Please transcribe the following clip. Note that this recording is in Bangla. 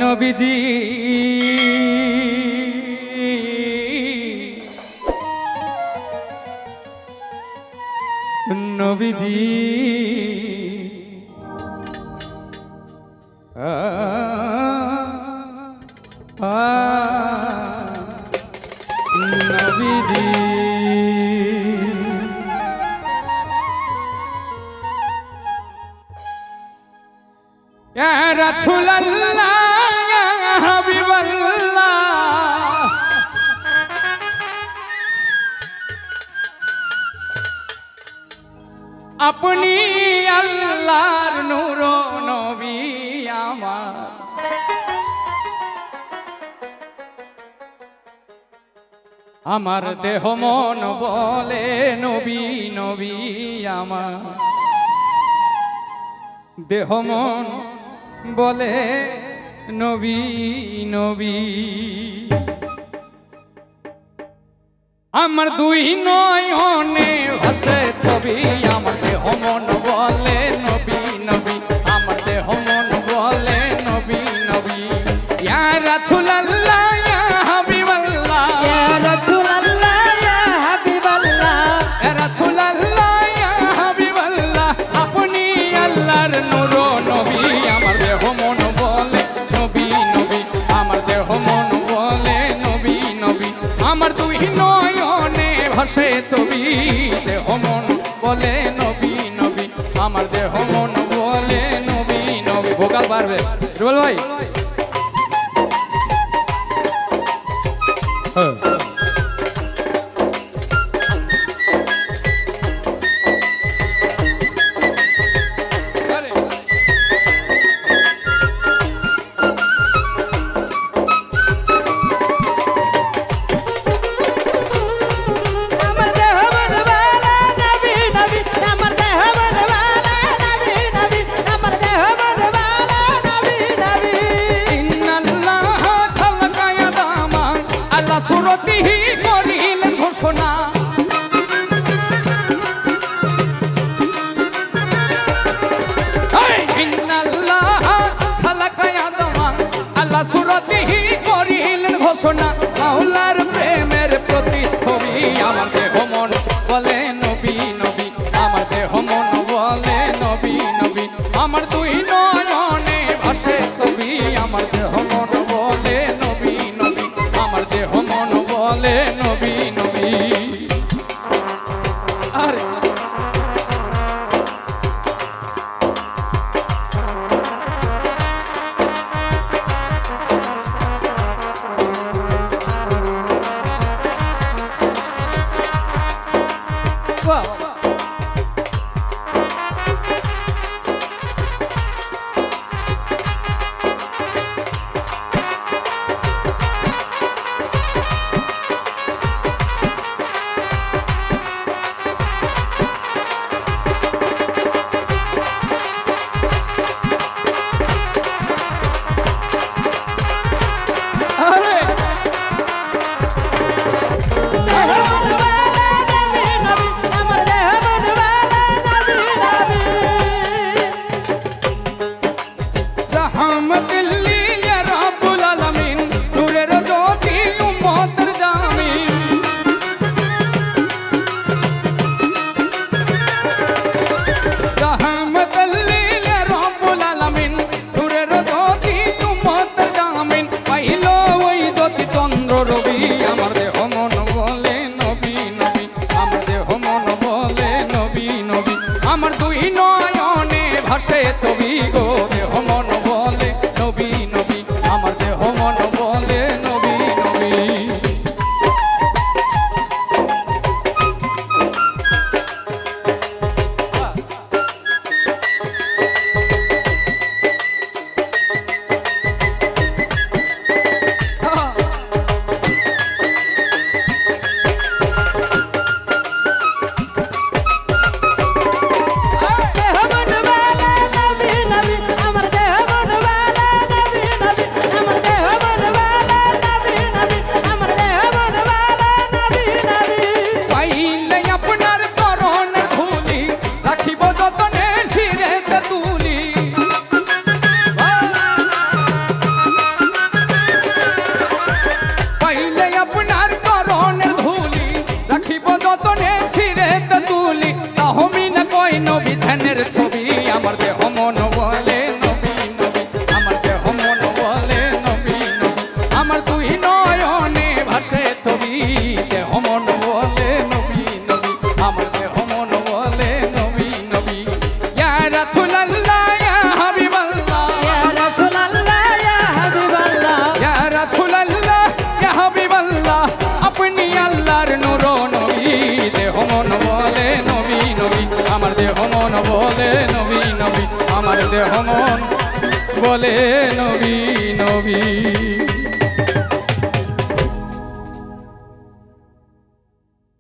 নবীজি নবীজি নবীজি ইয়া রাসূলুল্লাহ ইয়া হাবিবাল্লাহ আপনি আল্লাহর নূর নবী আমার দেহ মন বলে নবী নবী আমার দেহ মন বলে নবী নবী আমার দুই নয়নে ভাসে ছবি আমার দেহ মন বলে নবী নবী আমার দেহ মন বলে নবী নবী ইয়া রাসূলুল্লাহ ইয়া হাবিবাল্লাহ ইয়া রাসূলুল্লাহ ইয়া হাবিবাল্লাহ ইয়া রাসূলুল্লাহ ইয়া হাবিবাল্লাহ আপনি আল্লাহর নূর নবী আমার দেহ মন বলে নবী নবী আমার দেহ মন বলে নবী নবী আমার দুই নয়নে ভাসে ছবি দেহ মন বলে নবী নবী আমার দেহ মন বলে নবী নবী ভোকাল পারবে রুবেল ভাই সুরতিহি করিলেন ঘোষণা আল্লাহ সুরতিহি করিলেন ঘোষণা মাওলার প্রেমের প্রতিচ্ছবি আমার দেহ মন বলে নবী নবী আমার দেহ মন বলে নবী নবী আমার দুই নয়নে ভাসে ছবি আমার দেহ মন বলে নবী নবী আমার দেহ মন বলে নবী নবী আরে আমার দুই নয়নে ভাসে ছবি গো দেহ মন বলে নবী নবী আমার দেহ মন বলে নবী নবী আমার দেহ মন বলে নবী নবী